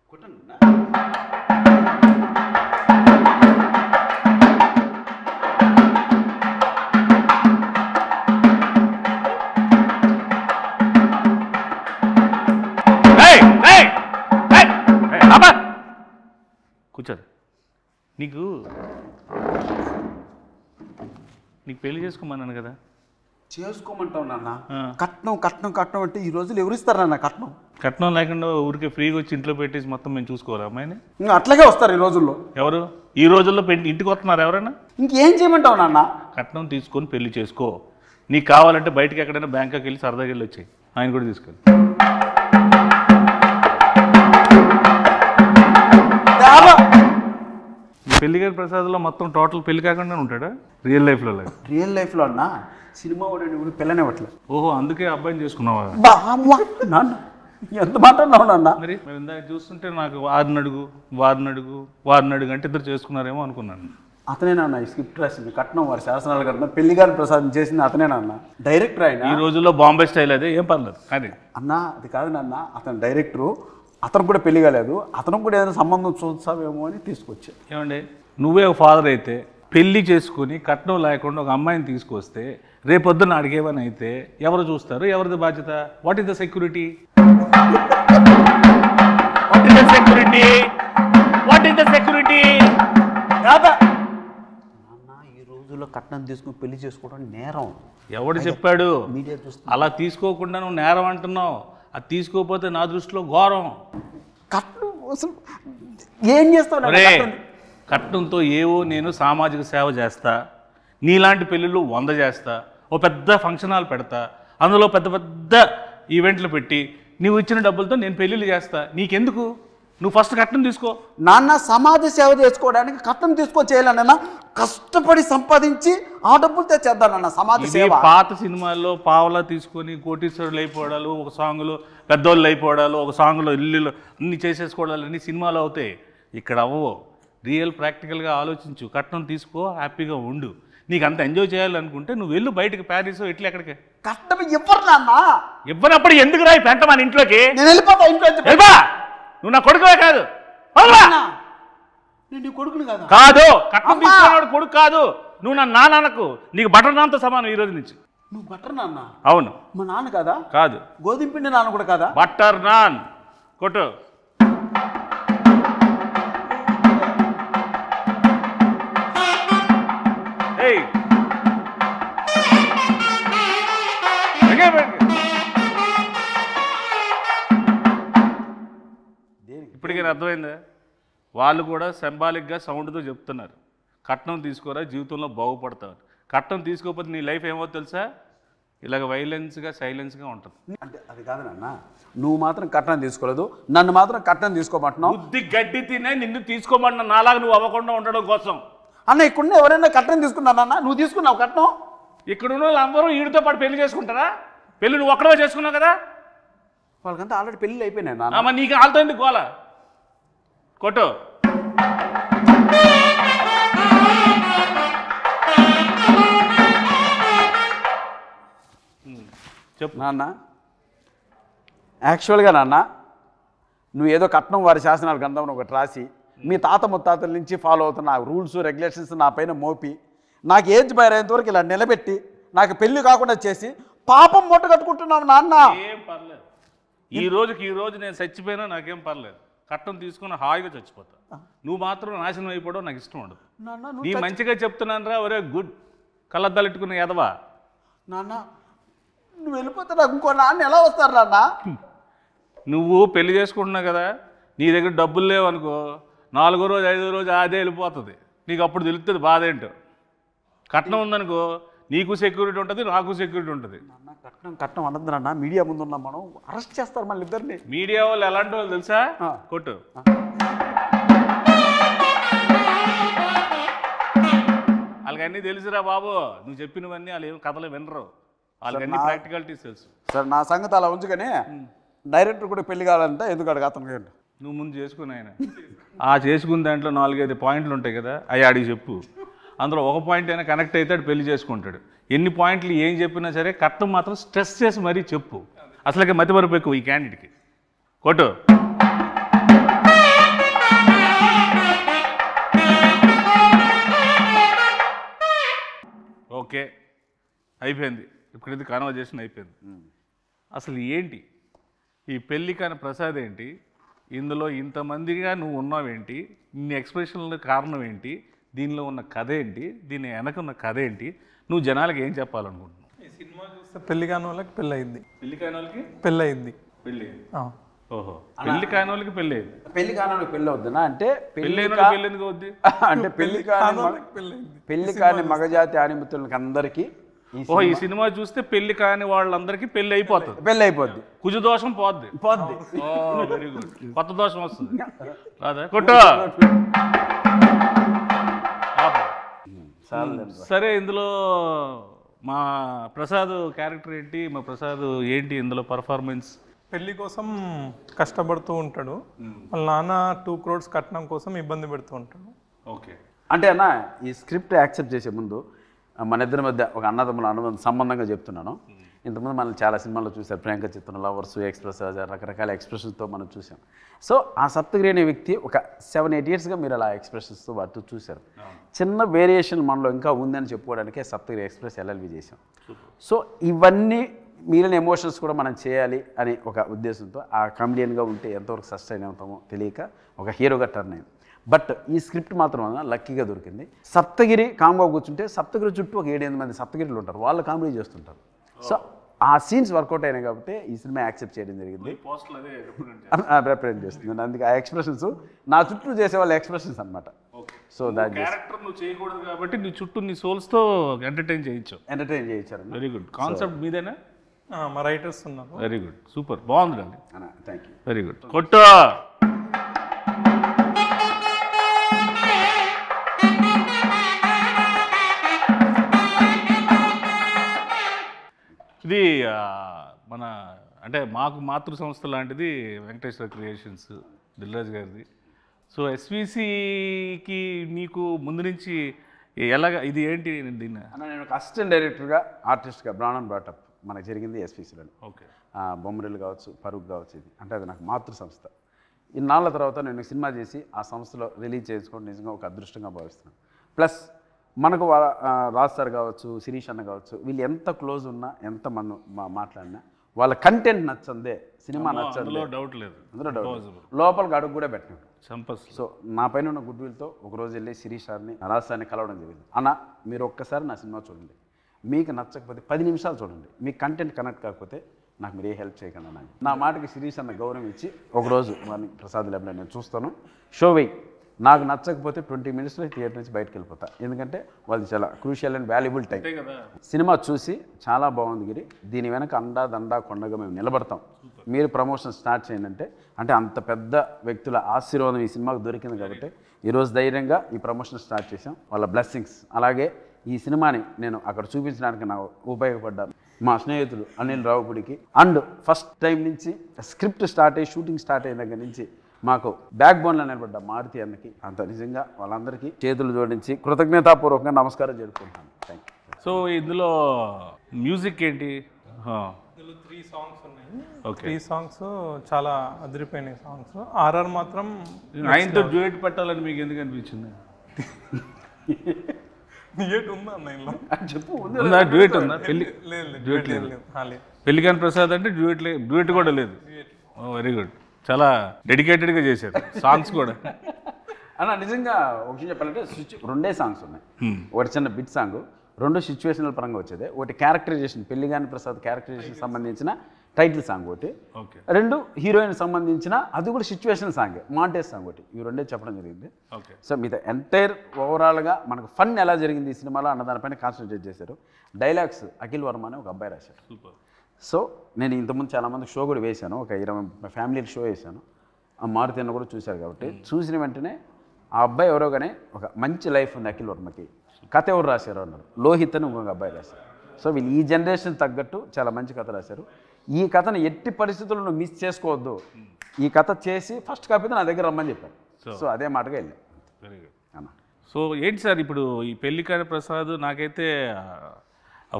కూర్చోదు. నీకు పెళ్లి చేసుకోమన్నాను కదా. చేసుకోమంటావు నాన్న. కట్నం కట్నం కట్నం అంటే ఈ రోజులు ఎవరు ఇస్తారు నాన్న కట్నం? కట్నం లేకుండా ఊరికే ఫ్రీగా వచ్చి ఇంట్లో పెట్టేసి మొత్తం మేము చూసుకోవాలి అమ్మాయిని. అట్లాగే వస్తారు ఈ రోజుల్లో. ఎవరు ఈ రోజుల్లో ఇంటికి వస్తున్నారు ఎవరైనా? ఇంకేం చేయమంటావు నాన్న? కట్నం తీసుకొని పెళ్లి చేసుకో. నీకు కావాలంటే బయటకి ఎక్కడైనా బ్యాంకాకి వెళ్ళి సరదాగా వెళ్ళి వచ్చాయి. ఆయన కూడా తీసుకెళ్ళి. పెళ్లి గారి ప్రసాద్లో మొత్తం టోటల్ పెళ్లి కాకుండా ఉంటాడా రియల్ లైఫ్లో? రియల్ లైఫ్లో అన్నా సినిమా వాడు పిల్లని ఇవ్వట్లేదు. ఓహో, అందుకే అబ్బాయిని చేసుకున్నావా? నాన్న ఎంత మాట్లాడినావు నాన్న? మరి ఇందాక చూస్తుంటే నాకు వారిని అడుగు అంటే ఇద్దరు చేసుకున్నారేమో అనుకున్నాను. అతనే నాన్న ఈ స్క్రిప్ట్ రాసింది, కట్నం వారి శాసనాలు కట్నం పెళ్లి గారిని ప్రసాదం చేసింది అతనే నాన్న. డైరెక్టర్ ఆయన. ఈ రోజుల్లో బాంబే స్టైల్ అదే, ఏం పర్లేదు. కానీ అన్న అది కాదు నాన్న, అతను డైరెక్టరు, అతను కూడా పెళ్లి కాలేదు, అతను కూడా ఏదైనా సంబంధం చూస్తావేమో అని తీసుకొచ్చా. ఏమండి, నువ్వే ఒక ఫాదర్ అయితే పెళ్లి చేసుకుని కట్నం లేకుండా ఒక అమ్మాయిని తీసుకొస్తే రేపొద్దున అడిగేవని అయితే ఎవరు చూస్తారు? ఎవరిది బాధ్యత? What is the security? ఈ రోజుల్లో కట్నం తీసుకుని పెళ్లి చేసుకోవడం నేరం. ఎవడు చెప్పాడు? మీడియా చూస్తే అలా తీసుకోకుండా నువ్వు నేరం అంటున్నావు. అది తీసుకోకపోతే నా దృష్టిలో ఘోరం. కట్నం ఏం చేస్తావు? కట్నంతో ఏవో నేను సామాజిక సేవ చేస్తా, నీలాంటి పెళ్ళిళ్ళు 100 చేస్తా, ఓ పెద్ద ఫంక్షన్ హాల్ పెడతా, అందులో పెద్ద పెద్ద ఈవెంట్లు పెట్టి నువ్వు ఇచ్చిన డబ్బులతో నేను పెళ్ళిళ్ళు చేస్తా. నీకెందుకు? నువ్వు ఫస్ట్ కట్నం తీసుకో. నాన్న సమాజ సేవ చేసుకోవడానికి కట్నం తీసుకొని చేయాలన్నా కష్టపడి సంపాదించి ఆ డబ్బులు తెచ్చేద్దానన్న సమాజ సేవ. పాత సినిమాల్లో పావలా తీసుకొని కోటీశ్వరులు అయిపోవడాలు, ఒక సాంగ్లో పెద్దోళ్ళు అయిపోవడాలు, ఒక సాంగ్లో ఇల్లు అన్ని చేసేసుకోవడాలు అన్ని సినిమాలు అవుతాయి. ఇక్కడ అవ్వవు. రియల్ ప్రాక్టికల్గా ఆలోచించు. కట్నం తీసుకో, హ్యాపీగా ఉండు. నీకు అంత ఎంజాయ్ చేయాలనుకుంటే నువ్వు వెళ్ళు బయటకు, ప్యారిస్ ఇట్లా ఎక్కడికి. కట్నం ఇవ్వరు నాన్న. ఇవ్వనప్పుడు ఎందుకు రాయి పెంట మన ఇంట్లోకి? నేను వెళ్ళిపోతా ఇంట్లో. నువ్వు నా కొడుకువే కాదు. నేను నీ కొడుకుని కాదు. కాదు, కట్నం తీసుకున్నాడు కొడుకు కాదు. నువ్వు నా నాన్నకు, నీకు బటర్ నాన్తో సమానం ఈ రోజు నుంచి. నువ్వు బటర్ నాన్న? అవును. మా నాన్న కదా? కాదు. గోధుమ పిండి నాన్న కూడా కదా? బటర్ నాన్ కొట్టు. ఇప్పటికీ అర్థమైందా? వాళ్ళు కూడా సింబాలిక్గా సౌండ్తో చెప్తున్నారు, కట్నం తీసుకోరా జీవితంలో బాగుపడతారు. కట్నం తీసుకోకపోతే నీ లైఫ్ ఏమో తెలుసా? ఇలాగ వైలెన్స్గా సైలెన్స్గా ఉంటుంది. అంటే అది కాదు నాన్న, నువ్వు మాత్రం కట్నం తీసుకోలేదు, నన్ను మాత్రం కట్నం తీసుకోమంటున్నావు. బుద్ధి గడ్డి తినే నిన్ను తీసుకోమంటున్నా, నాలాగా నువ్వు అవ్వకుండా ఉండడం కోసం. అన్న ఇక్కడ ఎవరైనా కట్నం తీసుకున్నానన్నా? నువ్వు తీసుకున్నావు కట్నం? ఇక్కడ ఉన్న వాళ్ళందరూ వీడితో పాటు పెళ్లి చేసుకుంటారా? పెళ్లి నువ్వు ఒక్కడో చేసుకున్నావు కదా. వాళ్ళకంతా ఆల్రెడీ పెళ్ళి అయిపోయినాయి నాన్న. మరి నీకు వాళ్ళతో ఎందుకు గోల? కొట్టు. చెప్పు నాన్న. యాక్చువల్గా నాన్న, నువ్వు ఏదో కట్నం వారి శాసనాల గ్రంథం ఒకటి రాసి మీ తాత ముత్తాతల నుంచి ఫాలో అవుతున్న రూల్స్ రెగ్యులేషన్స్ నా పైన మోపి నాకు ఏజ్ బయరేంత వరకు ఇలా నిలబెట్టి నాకు పెళ్లి కాకుండా చేసి పాపం మూట కట్టుకుంటున్నావు నాన్న. ఏం పర్లేదు, ఈ రోజు నేను చచ్చిపోయినా నాకేం పర్లేదు. కట్నం తీసుకుని హాయిగా చచ్చిపోతా. నువ్వు మాత్రం నాశనం అయిపోవడం నాకు ఇష్టం ఉండదు. నీ మంచిగా చెప్తున్నాను రా, ఒరే గుడ్ కళ్ళద్దాలెట్టుకున్న ఎదవా. నాన్న నువ్వు వెళ్ళిపోతే నాకు ఇంకో నాన్న ఎలా వస్తారు నాన్న? నువ్వు పెళ్లి చేసుకుంటున్నావు కదా, నీ దగ్గర డబ్బులు లేవనుకో, 4వ రోజు 5వ రోజు అదే వెళ్ళిపోతుంది. నీకు అప్పుడు తెలుస్తుంది బాధ ఏంటో. కట్నం ఉందనుకో, నీకు సెక్యూరిటీ ఉంటుంది, నాకు సెక్యూరిటీ ఉంటుంది. నాన్న కట్నం కట్నం అనద్దు నాన్న, మీడియా ముందు ఉన్నాం మనం, అరెస్ట్ చేస్తారు మళ్ళీ ఇద్దరిని. మీడియా వాళ్ళు ఎలాంటి వాళ్ళు తెలుసా? కొట్టు. వాళ్ళకన్నీ తెలుసురా బాబు, నువ్వు చెప్పినవన్నీ వాళ్ళు ఏం కథలు వినరు, వాళ్ళకన్నీ ప్రాక్టికాలిటీస్ తెలుసు. సరే నా సంగతి అలా ఉంచుకొని డైరెక్టర్ కూడా పెళ్లి కావాలంటే ఎందుకు అడగ అతను నువ్వు ముందు చేసుకుని ఆయన ఆ చేసుకున్న దాంట్లో 4-5 పాయింట్లు ఉంటాయి కదా, అవి అడిగి చెప్పు. అందులో ఒక పాయింట్ అయినా కనెక్ట్ అవుతాడు, పెళ్లి చేసుకుంటాడు. ఎన్ని పాయింట్లు ఏం చెప్పినా సరే కట్నం మాత్రం స్ట్రెస్ చేసి మరీ చెప్పు. అసలుకే మతిమరుపు ఎక్కువ ఈ క్యాండిడేట్కి. కొట్టు. అయిపోయింది, ఇప్పుడైతే కాన్వర్జేషన్ అయిపోయింది. అసలు ఏంటి ఈ పెళ్ళి కాని ప్రసాద్ ఏంటి, ఇందులో ఇంతమందిగా నువ్వు ఉన్నావేంటి, ఇన్ని ఎక్స్ప్రెషన్ల కారణం ఏంటి, దీనిలో ఉన్న కథ ఏంటి, దీని వెనక ఉన్న కథ ఏంటి, నువ్వు జనాలకు ఏం చెప్పాలనుకుంటున్నావు? ఈ సినిమా చూస్తే పెళ్లి కాని వాళ్ళకి పెళ్ళి అయింది, పెళ్లి కాని వాళ్ళకి పెళ్ళి అయింది. పెళ్ళి, ఓహో, పెళ్లి కాని వాళ్ళకి పెళ్ళి అయింది. పెళ్లి కాని పెళ్ళి అవుతుందా అంటే పెళ్ళి పెళ్ళి ఎందుకు అవుద్ది? అంటే పెళ్లి కాని పెళ్ళి అయింది. పెళ్లి కాని మగజాతి ఆనిమితులకి అందరికీ ఓహో, ఈ సినిమా చూస్తే పెళ్లి కాని వాళ్ళందరికీ పెళ్లి అయిపోతుంది, పెళ్ళి అయిపోద్ది, కుజ దోషం పోద్ది. వెరీ గుడ్, కొత్త దోషం వస్తుంది రాదా? కొట్టు. సరే, ఇందులో మా ప్రసాద్ క్యారెక్టర్ ఏంటి, మా ప్రసాద్ ఏంటి ఇందులో పర్ఫార్మెన్స్? పెళ్లి కోసం కష్టపడుతూ ఉంటాడు, వాళ్ళ నాన్న 2 crores కట్నం కోసం ఇబ్బంది పెడుతూ ఉంటాడు. ఓకే, అంటే అన్న ఈ స్క్రిప్ట్ యాక్సెప్ట్ చేసే ముందు మన ఇద్దరి మధ్య ఒక అన్నదమ్ముల అనుబంధం సంబంధంగా చెప్తున్నాను. ఇంతకుముందు మనం చాలా సినిమాల్లో చూసారు, ప్రియాంక చిత్రం, లవర్స్, ఎక్స్ప్రెస్, రకరకాల ఎక్స్ప్రెషన్స్తో మనం చూసాం. సో ఆ సప్తగిరి అనే వ్యక్తి ఒక 7-8 yearsగా మీరు అలా ఎక్స్ప్రెషన్స్తో వాటితో చూశారు. చిన్న వేరియేషన్ మనలో ఇంకా ఉందని చెప్పుకోవడానికే సప్తగిరి ఎక్స్ప్రెస్ ఎల్ఎల్వి చేసాం. సో ఇవన్నీ మిగిలిన ఎమోషన్స్ కూడా మనం చేయాలి అని ఒక ఉద్దేశంతో ఆ కామెడియన్గా ఉంటే ఎంతవరకు సస్టైన్ అవుతామో తెలియక ఒక హీరోగా టర్న్ అయింది. బట్ ఈ స్క్రిప్ట్ మాత్రం లక్కీగా దొరికింది. సప్తగిరి కామ్గా కూర్చుంటే సప్తగిరి చుట్టూ ఒక 7-8 మంది సప్తగిరిలు ఉంటారు, వాళ్ళు కామెడీ చేస్తుంటారు. సో ఆ సీన్స్ వర్కౌట్ అయినాయి కాబట్టి ఈ సినిమా యాక్సెప్ట్ చేయడం జరిగింది, రిప్రజెంట్ చేస్తుంది. అందుకే ఆ ఎక్స్ప్రెషన్స్ నా చుట్టూ చేసే వాళ్ళ ఎక్స్ప్రెషన్స్ అనమాట. సో దాని క్యారెక్టర్ నువ్వు చేయకూడదు కాబట్టి నీ చుట్టూ నీ సోల్స్తో ఎంటర్టైన్ చేయించారు. వెరీ గుడ్, కాన్సెప్ట్ మీదేనా? మా రైటర్స్ ఉన్నారు. వెరీ గుడ్, సూపర్, బాగుందండి. Thank you. వెరీ గుడ్, కొట్టు. ఇది మన అంటే మాకు మాతృ సంస్థ లాంటిది వెంకటేశ్వర క్రియేషన్స్, దిల్రాజ్ గారిది. సో ఎస్విసికి నీకు ముందు నుంచి ఎలాగ ఇది ఏంటి దీన్ని? నేను ఒక అసిస్టెంట్ డైరెక్టర్గా ఆర్టిస్ట్గా బ్రాన్ అండ్ బ్రాటప్ మనకు జరిగింది ఎస్విసిలో. ఓకే, బొమ్మరిల్లు కావచ్చు, పరుగు కావచ్చు, ఇది అంటే అది నాకు మాతృ సంస్థ. ఇన్నాళ్ళ తర్వాత నేను సినిమా చేసి ఆ సంస్థలో రిలీజ్ చేసుకోవడం నిజంగా ఒక అదృష్టంగా భావిస్తున్నాను. ప్లస్ మనకు రాజ్ సార్ కావచ్చు, శిరీష్ అన్న కావచ్చు, వీళ్ళు ఎంత క్లోజ్ ఉన్నా, ఎంత మనం మాట్లాడినా వాళ్ళ కంటెంట్ నచ్చందే, సినిమా నచ్చందే, డౌట్ లేదు, అందులో డౌట్, లోపలికి అడుగు కూడా పెట్టినాడు. సో నా పైన ఉన్న గుడ్ విల్తో ఒకరోజు వెళ్ళి శిరీష్ సార్ని, రాజ్ సార్ని కలవడం జరిగింది. అన్న మీరు ఒక్కసారి నా సినిమా చూడండి, మీకు నచ్చకపోతే 10 నిమిషాలు చూడండి, మీకు కంటెంట్ కనెక్ట్ కాకపోతే నాకు మీరు ఏ హెల్ప్ చేయకుండా నాకు. నా మాటకి శిరీష్ అన్న గౌరవం ఇచ్చి ఒకరోజు మార్నింగ్ ప్రసాద్ ల్యాబ్లో నేను చూస్తాను, షో వెయ్యి, నాకు నచ్చకపోతే 20 minutesలో థియేటర్ నుంచి బయటకు వెళ్ళిపోతా, ఎందుకంటే వాళ్ళు చాలా crucial and valuable time. Cinema చూసి చాలా బాగుంది గిరి, దీని వెనక అండా దండా కొండగా మేము నిలబడతాం, మీరు ప్రమోషన్ స్టార్ట్ చేయండి అంటే అంత పెద్ద వ్యక్తుల ఆశీర్వాదం ఈ సినిమాకు దొరికింది కాబట్టి ఈరోజు ధైర్యంగా ఈ ప్రమోషన్ స్టార్ట్ చేసాం. వాళ్ళ బ్లెస్సింగ్స్, అలాగే ఈ సినిమాని నేను అక్కడ చూపించడానికి నాకు ఉపయోగపడ్డాను మా స్నేహితులు అనిల్ రావుపూడికి. అండ్ ఫస్ట్ టైం నుంచి స్క్రిప్ట్ స్టార్ట్ అయ్యి షూటింగ్ స్టార్ట్ అయిన దగ్గర నుంచి మాకు బ్యాక్ బోన్లో నిలబడ్డ మారుతి అన్నకి, అంత నిజంగా వాళ్ళందరికీ చేతులు జోడించి కృతజ్ఞతాపూర్వకంగా నమస్కారం జరుపుకుంటాను. Thank you. సో ఇందులో మ్యూజిక్ ఏంటి? ఇందులో 3 songs ఉన్నాయి. ఓకే, 3 songs చాలా అదిరిపోయినాయి సాంగ్స్. ఆర్ఆర్ మాత్రం ఆయనతో డ్యూయట్ పెట్టాలని మీకు ఎందుకు అనిపించింది? డ్యూయట్ ఉందా అన్న ఇందులో? చెప్పు. ఉందా డ్యూయట్ ఉందా? పెళ్లి కాని ప్రసాద్ అంటే డ్యూయట్ కూడా లేదు. వెరీ గుడ్, చాలా డెడికేటెడ్గా చేశారు సాంగ్స్ కూడా. అన్న నిజంగా ఒక విషయం చెప్పాలంటే 2 songs ఉన్నాయి. ఒకటి చిన్న బిట్ సాంగ్, 2 సిచ్యువేషనల్ పరంగా వచ్చేది. ఒకటి క్యారెక్టరైజేషన్, పెళ్లిగాని ప్రసాద్ క్యారెక్టరైజేషన్ సంబంధించిన టైటిల్ సాంగ్ ఒకటి, 2 హీరోయిన్ సంబంధించిన అది కూడా సిచ్యువేషన్ సాంగ్, మాంటేజ్ సాంగ్ ఒకటి. ఇవి 2 చెప్పడం జరిగింది. సో మిగతా ఎంటైర్ ఓవరాల్గా మనకు ఫన్ ఎలా జరిగింది ఈ సినిమాలో అన్న దానిపైన కాన్సన్ట్రేట్ చేశారు. డైలాగ్స్ అఖిల్ వర్మ అని ఒక అబ్బాయి రాశారు. సో నేను ఇంతకుముందు చాలామందికి షో కూడా వేశాను, ఒక 20 ఫ్యామిలీకి షో వేశాను. ఆ మారుతి అన్న కూడా చూశారు కాబట్టి చూసిన వెంటనే ఆ అబ్బాయి ఎవరో కానీ ఒక మంచి లైఫ్ ఉంది అఖిల్ వర్మకి, కథ ఎవరు రాశారు అన్నారు, లోహిత్ అని ఇంకొక అబ్బాయి రాశారు. సో వీళ్ళు ఈ జనరేషన్ తగ్గట్టు చాలా మంచి కథ రాశారు. ఈ కథను ఎట్టి పరిస్థితుల్లో మిస్ చేసుకోవద్దు, ఈ కథ చేసి ఫస్ట్ కాపీ నా దగ్గర రమ్మని చెప్పారు. సో అదే మాటగా వెళ్ళాను. వెరీ గుడ్ అన్న. సో ఏంటి సార్ ఇప్పుడు ఈ పెళ్లి కాని ప్రసాద్, నాకైతే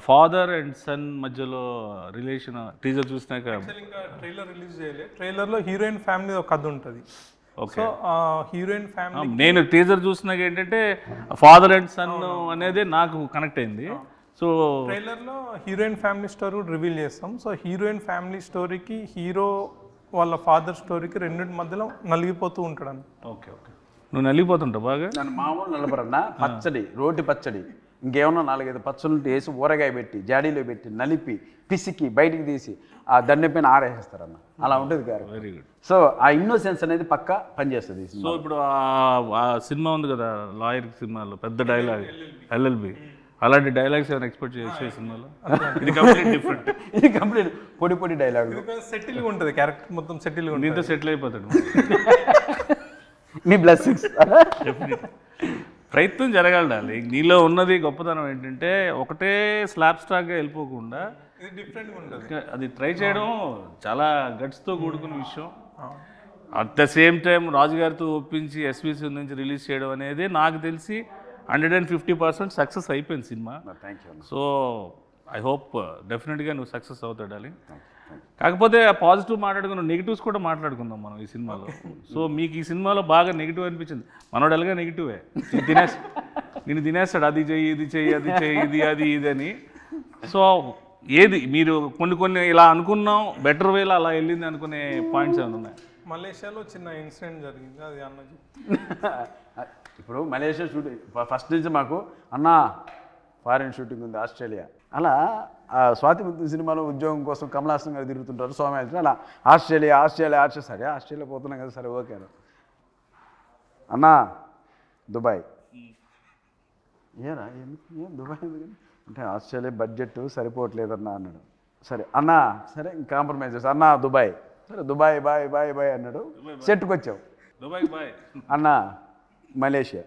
ఫాదర్ అండ్ సన్ మధ్యలో రిలేషన్ టీజర్ చూసినాక, ఇంకా ట్రైలర్ రిలీజ్ చేయలేదు. ట్రైలర్లో హీరోయిన్ ఫ్యామిలీ ఒక కథ ఉంటుంది. సో హీరోయిన్ ఫ్యామిలీ నేను టీజర్ చూసినాక ఏంటంటే ఫాదర్ అండ్ సన్ అనేది నాకు కనెక్ట్ అయింది. సో ట్రైలర్లో హీరోయిన్ ఫ్యామిలీ స్టోరీ కూడా రివీల్ చేస్తాం. సో హీరోయిన్ ఫ్యామిలీ స్టోరీకి హీరో వాళ్ళ ఫాదర్ స్టోరీకి రెండింటి మధ్యలో నలిగిపోతూ ఉంటాడు అని. ఓకే ఓకే, నువ్వు నలిగిపోతుంటావు బాగా. నన్ను మామూలు నలపరన్నా, పచ్చడి రోటి పచ్చడి ఇంకేమన్నా 4-5 పచ్చళ్ళు వేసి ఊరగాయ పెట్టి జాడీలో పెట్టి నలిపి పిసికి బయటికి తీసి ఆ దండె పైన ఆరేస్తారన్న, అలా ఉంటుంది గారు. Very good. సో ఆ ఇన్నోసెన్స్ అనేది పక్కా పనిచేస్తుంది. సో ఇప్పుడు ఆ సినిమా ఉంది కదా లాయర్ సినిమాలో పెద్ద డైలాగ్ ఎల్ఎల్బి, అలాంటి డైలాగ్స్ ఏమైనా ఎక్స్పెక్ట్ చేసే సినిమాలో? ఇది కంప్లీట్ డిఫరెంట్. ఇది కంప్లీట్ పొడి పొడి డైలాగ్, సెటిల్గా ఉంటుంది క్యారెక్టర్ మొత్తం సెటిల్గా ఉంటుంది. నీతో సెటిల్ అయిపోతాడు. మీ బ్లెస్సింగ్స్. ప్రయత్నం జరగాలి. నీలో ఉన్నది గొప్పతనం ఏంటంటే ఒకటే స్లాబ్ స్టాక్గా వెళ్ళిపోకుండా ఇది డిఫరెంట్గా ఉంటుంది. అది ట్రై చేయడం చాలా గట్స్తో కూడుకున్న విషయం. అట్ ద సేమ్ టైం రాజుగారితో ఒప్పించి ఎస్విసి నుంచి రిలీజ్ చేయడం అనేది నాకు తెలిసి 150% సక్సెస్ అయిపోయింది cinema. Thank you. So I hope డెఫినెట్గా నువ్వు సక్సెస్ అవుతాడు డార్లింగ్. కాకపోతే పాజిటివ్ మాట్లాడుకున్నాం, నెగిటివ్స్ కూడా మాట్లాడుకుందాం మనం ఈ సినిమాలో. సో మీకు ఈ సినిమాలో బాగా నెగిటివ్ అనిపించింది. మనోడు ఎలాగా నెగిటివే, నేను తినేస్తాడు, అది చెయ్యి ఇది చెయ్యి అది చెయ్యి ఇది అది ఇది అని. సో ఏది మీరు కొన్ని ఇలా అనుకున్నాం బెటర్ వేలో అలా వెళ్ళింది అనుకునే పాయింట్స్ ఏమైనా ఉన్నాయి? మలేషియాలో చిన్న ఇన్సిడెంట్ జరిగింది, అది అన్న ఇప్పుడు మలేషియా షూటింగ్ ఫస్ట్ నుంచి మాకు అన్న ఫారిన్ షూటింగ్ ఉంది ఆస్ట్రేలియా, అలా స్వాతి ముత్యం సినిమాలో ఉద్యోగం కోసం కమలాసన్ గారు తిరుగుతుంటారు సోమయాజీ, అలా ఆస్ట్రేలియా సరే ఆస్ట్రేలియా పోతున్నాం కదా, సరే ఓకే అన్నా దుబాయ్. ఏరా ఏం దుబాయ్ ఎందుకని అంటే ఆస్ట్రేలియా బడ్జెట్ సరిపోవట్లేదన్నా అన్నాడు. సరే అన్నా సరే కాంప్రమైజ్ చేస్తా అన్నా దుబాయ్, సరే దుబాయ్ బాయ్ బాయ్ బాయ్ అన్నాడు. సెట్కి వచ్చావు దుబాయ్ బాయ్ అన్నా మలేషియా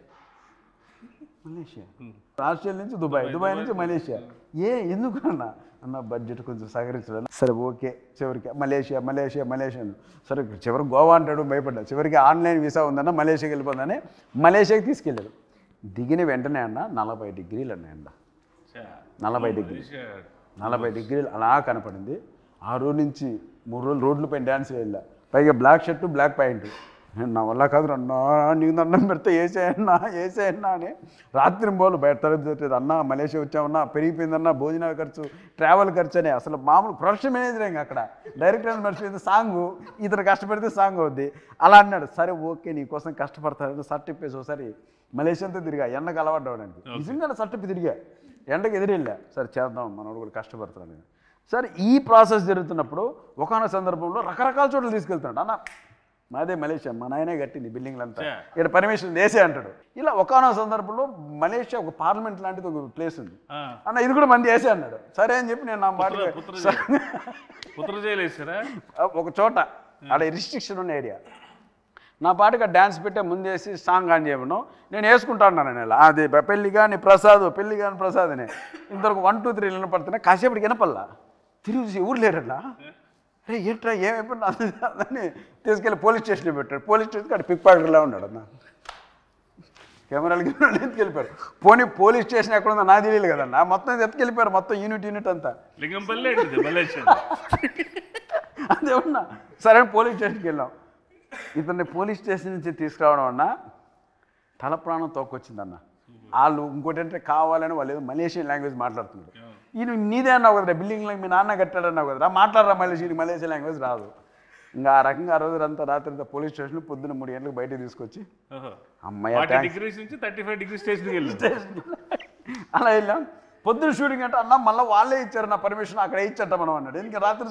ఆస్ట్రేలియా నుంచి దుబాయ్ నుంచి మలేషియా. ఎందుకు అన్న బడ్జెట్ కొంచెం సహకరించడం. సరే ఓకే చివరికి మలేషియా సరే చివరికి గోవా అంటాడు, భయపడ్డా. చివరికి ఆన్లైన్ వీసా ఉందన్న మలేషియాకి వెళ్ళిపోతుందని మలేషియాకి తీసుకెళ్ళాడు. దిగిన వెంటనే అన్న 40 డిగ్రీలు అన్నాయండ, 40 డిగ్రీలు అలా కనపడింది. ఆ రోజు నుంచి 3 రోజులు రోడ్ల పైన డ్యాన్స్ వెళ్ళా, పైగా బ్లాక్ షర్టు బ్లాక్ ప్యాంటు. నా వల్ల కాదు అన్నా, నీకు దండం పెడితే వేసేయన్నా అని రాత్రి పోలు బయట తరగతి అన్న మలేషియా వచ్చామన్నా, పెరిగిపోయిందన్నా భోజనాల ఖర్చు ట్రావెల్ ఖర్చు అని. అసలు మామూలు ప్రొడక్షన్ మేనేజర్ ఇంకా అక్కడ డైరెక్టర్ మర్చిపోయింది సాంగు, ఇతను కష్టపడితే సాంగ్ అవుద్ది అలా అన్నాడు. సరే ఓకే నీకోసం కష్టపడతాడు షర్ట్ ఇప్పేసి ఒకసారి మలేషియా అంతా తిరిగా, ఎండకు అలవాడవడానికి నిజంగా షర్ట్ ఇప్పి తిరిగా, ఎండకు ఎదిరెళ్ళా. సరే చేద్దాం మనోడు కూడా కష్టపడతాడు. సరే ఈ ప్రాసెస్ జరుగుతున్నప్పుడు ఒకనొక సందర్భంలో రకరకాల చోట్ల తీసుకెళ్తున్నాడు. అన్న మాదే మలేషియా, మా నాయనే కట్టింది బిల్డింగ్లంతా, ఇక్కడ పర్మిషన్ వేసే అంటాడు. ఇలా ఒకనొక సందర్భంలో మలేషియా ఒక పార్లమెంట్ లాంటిది ఒక ప్లేస్ ఉంది అన్న, ఇది కూడా మంది వేసే అన్నాడు. సరే అని చెప్పి నేను నా మాట ఒక చోట ఆడ రిస్ట్రిక్షన్ ఉన్న ఏరియా నా పాటుగా డ్యాన్స్ పెట్టే ముందేసి సాంగ్ ఆన్ చేయమను, నేను వేసుకుంటాను నేను. అది పెళ్ళి కానీ ప్రసాద్ అని ఇంతవరకు 1 2 3 వినపడుతున్నా. కాసేపటికి వినపల్లా, తిరిగి ఊరు లేరట్లా. అరే ఏంట్రా ఏమైపోయినా అని తీసుకెళ్ళి పోలీస్ స్టేషన్లో పెట్టాడు. పోలీస్ స్టేషన్కి అక్కడ పిక్ పాకెట్లా ఉన్నాడు అన్న, కెమెరాలకి ఎత్తుకెళ్ళిపోయారు. పోలీస్ స్టేషన్ ఎక్కడ ఉందో నాకు తెలియదు కదన్నా, మొత్తం ఎత్తుకెళ్ళిపోయారు, మొత్తం యూనిట్ అంతా. అదేమన్నా సరే పోలీస్ స్టేషన్కి వెళ్ళాం. ఇతన్ని పోలీస్ స్టేషన్ నుంచి తీసుకురావడం అన్న తల ప్రాణం తోకొచ్చిందన్న. వాళ్ళు ఇంకోటి అంటే కావాలని వాళ్ళు ఏదో మలేషియన్ లాంగ్వేజ్ మాట్లాడుతున్నారు. ఈయన నీదే అన్నావు కదరా, బిల్డింగ్లో మీ నాన్న కట్టాడన్నావు కదరా, మాట్లాడరా మలేషియన్ లాంగ్వేజ్ రాదు. ఇంకా ఆ రకంగా ఆ రోజు అంతా రాత్రి పోలీస్ స్టేషన్ పొద్దున్న 3 గంటలకు బయటకు తీసుకొచ్చి అమ్మాయి అలా వెళ్ళాం. పొద్దున్న షూటింగ్ అంటే అన్న మళ్ళీ వాళ్ళే ఇచ్చారు నా పర్మిషన్, అక్కడ ఇచ్చట మనం అన్నాడు. ఇంకా రాత్రి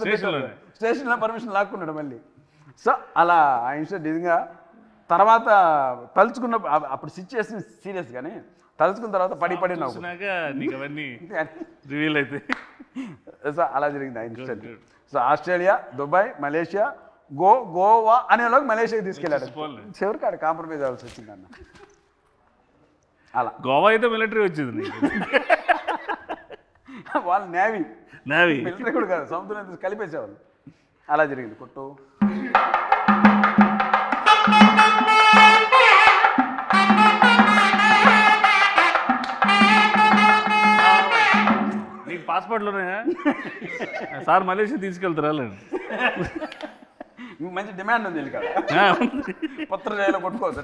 స్టేషన్లో పర్మిషన్ లాక్కున్నాడు మళ్ళీ. సో అలా ఆ ఇన్సిడెంట్ నిజంగా తర్వాత తలుచుకున్న అప్పుడు సిచ్యువేషన్ సీరియస్ కానీ తలుచుకున్న తర్వాత పడి సో అలా జరిగింది ఆ incident. So Australia, Dubai, Malaysia, Goa అనేలోకి మలేషియాకి తీసుకెళ్ళాడు. చివరికి ఆడ కాంప్రమైజ్ అవ్వాల్సి వచ్చింది అన్న. అలా గోవా అయితే మిలిటరీ వచ్చింది, వాళ్ళు నేవీ మిలిటరీ కూడా కాదు, సముద్రం తీసి కలిపేసేవాళ్ళు. అలా జరిగింది కొట్టు. నీకు పాస్పోర్ట్లోనే సార్ మలేషియా తీసుకెళ్తారా? మంచి డిమాండ్ ఉంది కొత్త జైల్లో కొట్టుకోవచ్చు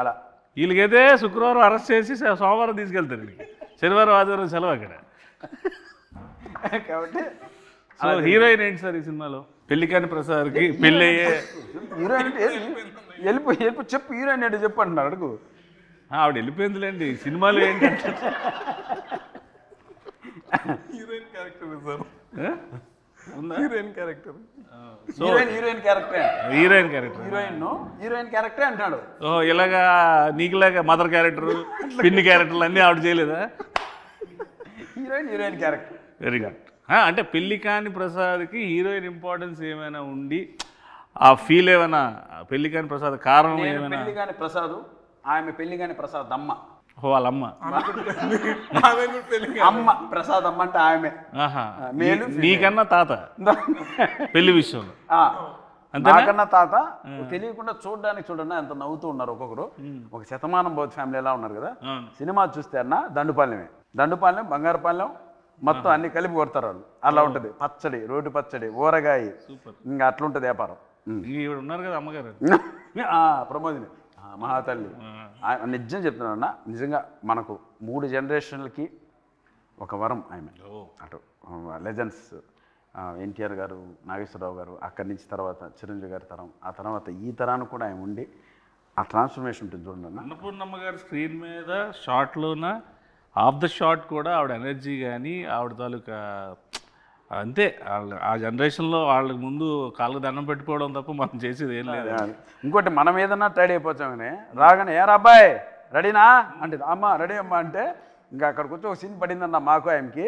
అలా. వీళ్ళకైతే శుక్రవారం అరెస్ట్ చేసి సోమవారం తీసుకెళ్తారు వీళ్ళకి, శనివారం ఆదివారం సెలవు అక్కడ. కాబట్టి సో హీరోయిన్ ఏంటి సార్ ఈ సినిమాలో? పెళ్లికాని ప్రసాద్కి పెళ్ళి అయ్యే హీరోయిన్ వెళ్ళిపో చెప్పు, హీరోయిన్ ఏంటో చెప్పు అంటున్నారు, అడుగు. ఆవిడ వెళ్ళిపోయిందిలేండి, సినిమాలో ఏంటంటే హీరోయిన్ క్యారెక్టర్ సార్, ఆ? ఉందా? Heroine character. సో హీరోయిన్ క్యారెక్టరే, హీరోయిన్ క్యారెక్టర్. హీరోయిన్ క్యారెక్టరే అంటాడు. ఓ ఇలాగా నీకులాగా మదర్ క్యారెక్టర్, పిన్ని క్యారెక్టర్లు అన్నీ ఆవిడ చేయలేదా? Heroine character. Very good. అంటే పెళ్లికాని ప్రసాద్కి హీరోయిన్ ఇంపార్టెన్స్ ఏమైనా ఉండి ఆ ఫీల్ ఏమైనా, పెళ్లికాని ప్రసాద్ కారణం ఏమైనా? పెళ్లిగాని ప్రసాద్, ఆమె పెళ్లిగాని ప్రసాద్ అమ్మ. వాళ్ళ అమ్మ అమ్మ ప్రసాద్ అమ్మ అంటే ఆమె. ఆహా. మేలు నీకన్నా తాత పెళ్లి విషయంలో నాకన్నా తాత. తెలియకుండా చూడండి ఎంత నవ్వుతూ ఉన్నారు ఒక్కొక్కరు. ఒక శతమానం బౌద్ధ ఫ్యామిలీ ఎలా ఉన్నారు కదా. సినిమా చూస్తే అన్న దండుపాలెం బంగారుపాలెం మొత్తం అన్ని కలిపి కొడతారు వాళ్ళు. అలా ఉంటుంది పచ్చడి, రోడ్డు పచ్చడి, ఊరగాయ, ఇంకా అట్లుంటుంది వ్యాపారం. ఈవిడ ఉన్నారు కదా అమ్మగారు, ప్రమోదిని మహాతల్లి. నిజం చెప్తున్నా, నిజంగా మనకు 3 జనరేషన్లకి ఒక వరం ఆమె. అటు లెజెండ్స్ ఎన్టీఆర్ గారు, నాగేశ్వరరావు గారు, అక్కడి నుంచి తర్వాత చిరంజీవి గారి తరం, ఆ తర్వాత ఈ తరానికి కూడా ఆయన ఉండి ఆ ట్రాన్స్ఫర్మేషన్ ఉంటుంది చూడండి అన్న. అన్నపూర్ణమ్మ గారు స్క్రీన్ మీద షార్ట్లోన ఆఫ్ ద షాట్ కూడా ఆవిడ ఎనర్జీ కానీ ఆవిడ తాలూకా అంతే. ఆ జనరేషన్లో వాళ్ళకి ముందు కాళ్ళకు దండం పెట్టుకోవడం తప్ప మనం చేసేది ఏం లేదు. ఇంకోటి మనం ఏదన్నా రెడీ అయిపోతామని రాగానే ఏరా అబ్బాయి రెడీనా అంటే అమ్మ రెడీ అమ్మా అంటే ఇంకా అక్కడికి వచ్చి ఒక సీన్ పడిందన్న మాకు ఆయనకి.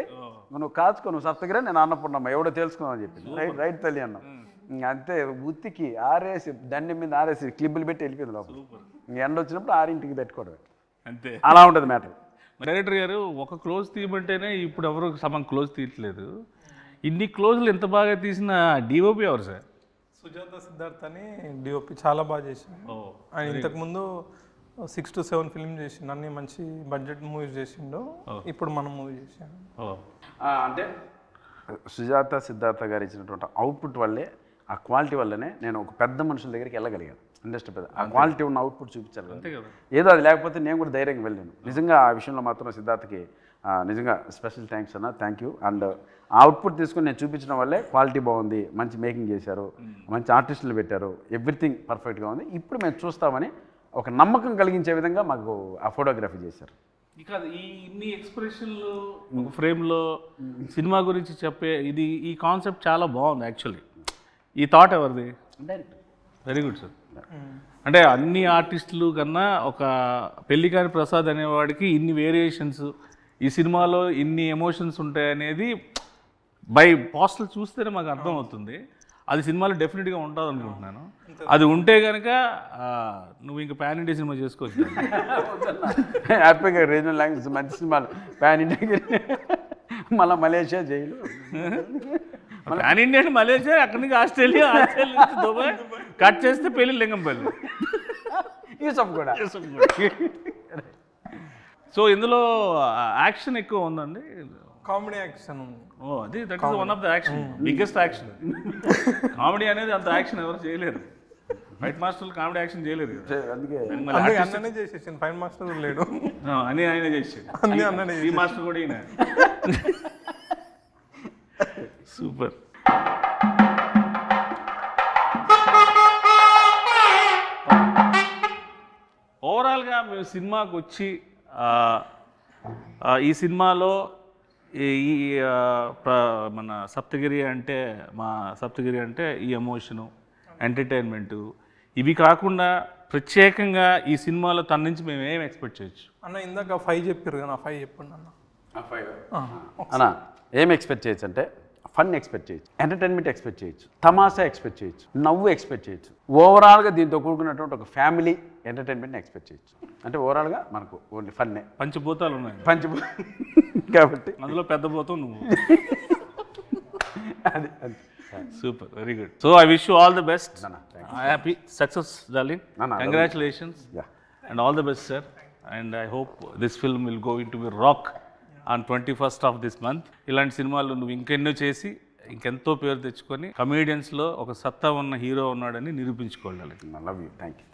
నువ్వు కాచుకో, నువ్వు సత్తగిరా, నేను అన్నపూర్ణమ్మ ఎవడో తెలుసుకున్నావు అని చెప్పి రైట్ తల్లి అన్నాం. ఇంకా అంతే ఉత్తికి ఆరేసి దండం మీద ఆరేసి క్లిబ్బులు పెట్టి వెళ్ళిపోయింది లోపల. ఇంక ఎండ వచ్చినప్పుడు 6ంటికి పెట్టుకోవడం అంతే. అలా ఉంటుంది మ్యాటర్. డైరెక్టర్ గారు ఒక క్లోజ్ తీయమంటేనే ఇప్పుడు ఎవరు సగం క్లోజ్ తీయట్లేదు. ఇన్ని క్లోజ్లు ఎంత బాగా తీసిన డిఓపి ఎవరు సార్? సుజాత సిద్ధార్థ్ అని డిఓపి చాలా బాగా చేసిండు. ఆయన ఇంతకుముందు 6 to 7 ఫిల్మ్ చేసిండు, అన్ని మంచి బడ్జెట్ మూవీస్ చేసిండు. ఇప్పుడు మనం మూవీ చేసాము. అంటే సుజాత సిద్ధార్థ గారు ఇచ్చినటువంటి అవుట్పుట్ వల్లే, ఆ క్వాలిటీ వల్లనే నేను ఒక పెద్ద మనుషుల దగ్గరికి వెళ్ళగలిగాను. ఇండస్ట్రీ పెద్ద ఆ క్వాలిటీ ఉన్న అవుట్పుట్ చూపించాలి కదా. ఏదో అది లేకపోతే నేను కూడా ధైర్యంగా వెళ్ళాను. నిజంగా ఆ విషయంలో మాత్రం సిద్ధార్థకి నిజంగా స్పెషల్ థ్యాంక్స్ అన్న, థ్యాంక్ యూ. అండ్ ఆ అవుట్పుట్ తీసుకుని నేను చూపించడం వల్లే క్వాలిటీ బాగుంది, మంచి మేకింగ్ చేశారు, మంచి ఆర్టిస్టులు పెట్టారు, ఎవ్రీథింగ్ పర్ఫెక్ట్గా ఉంది, ఇప్పుడు మేము చూస్తామని ఒక నమ్మకం కలిగించే విధంగా మాకు ఆ ఫోటోగ్రఫీ చేశారు. ఇక ఈ ఇన్ని ఎక్స్ప్రెషన్లు ఒక ఫ్రేమ్లో సినిమా గురించి చెప్పే ఈ కాన్సెప్ట్ చాలా బాగుంది యాక్చువల్లీ. ఈ థాట్ ఎవరిది? Very good sir. అంటే అన్ని ఆర్టిస్టులు కన్నా ఒక పెళ్లికాని ప్రసాద్ అనేవాడికి ఇన్ని వేరియేషన్స్, ఈ సినిమాలో ఇన్ని ఎమోషన్స్ ఉంటాయనేది బై పోస్టల్ చూస్తేనే మాకు అర్థం అవుతుంది. అది సినిమాలో డెఫినెట్గా ఉంటుంది అనుకుంటున్నాను. అది ఉంటే కనుక నువ్వు ఇంకా పాన్ ఇండియా సినిమా చేసుకోవచ్చు. హ్యాపీగా రీజనల్ లాంగ్వేజ్ మంచి సినిమాలు పాన్ ఇండియా, మళ్ళీ మలేషియా జైలు, పాన్ ఇండియా అంటే మలేషియా, అక్కడి నుంచి ఆస్ట్రేలియా నుంచి దుబాయ్, కట్ చేస్తే పెళ్ళి లింగంపల్లి, యూసఫ్ కూడా. సో ఇందులో యాక్షన్ ఎక్కువ ఉందండి, కామెడీ యాక్షన్ ఉంది. ఓ అది that is one of the action, biggest action. Comedy అనేది అంత యాక్షన్ ఎవరు చేయలేరు. ఫైట్ మాస్టర్లు కామెడీ యాక్షన్ చేయలేరు. అందుకే అన్ననే చేసేసాను, ఫైన్ మాస్టర్ లేడు అని ఆయన చేసాడు, ఈ మాస్టర్ కూడా ఈయన. సూపర్. ఓవరాల్గా మేము సినిమాకి వచ్చి ఈ సినిమాలో ఈ మన సప్తగిరి అంటే ఈ ఎమోషను, ఎంటర్టైన్మెంటు, ఇవి కాకుండా ప్రత్యేకంగా ఈ సినిమాలో తన నుంచి మేము ఏం ఎక్స్పెక్ట్ చేయొచ్చు? అన్న ఇందాక 5 చెప్పారు కదా, 5 చెప్పండి అన్న. అన్నా ఏం ఎక్స్పెక్ట్ చేయొచ్చు అంటే ఫన్ ఎక్స్పెక్ట్ చేయొచ్చు, ఎంటర్టైన్మెంట్ ఎక్స్పెక్ట్ చేయొచ్చు, తమాషా ఎక్స్పెక్ట్ చేయొచ్చు, నవ్వు ఎక్స్పెక్ట్ చేయొచ్చు. ఓవరాల్గా దీంతో కూడుకున్నటువంటి ఒక ఫ్యామిలీ ఎంటర్టైన్మెంట్ ఎక్స్పెక్ట్ చేయొచ్చు. అంటే ఓవరాల్గా మనకు ఓన్లీ ఫన్నే. పంచభూతాలు ఉన్నాయి కాబట్టి అందులో పెద్ద భూతం నువ్వు. అది super, very good. So I wish you all the best. Happy success darling, congratulations and all the best sir. And I hope this film will go in to be rock on 21st of this month. ఇలాంటి సినిమాలు నువ్వు ఇంకెన్నో చేసి ఇంకెంతో పేరు తెచ్చుకొని కమేడియన్స్లో ఒక సత్తా ఉన్న హీరో ఉన్నాడని నిరూపించుకోవాలి. Love you, thank you.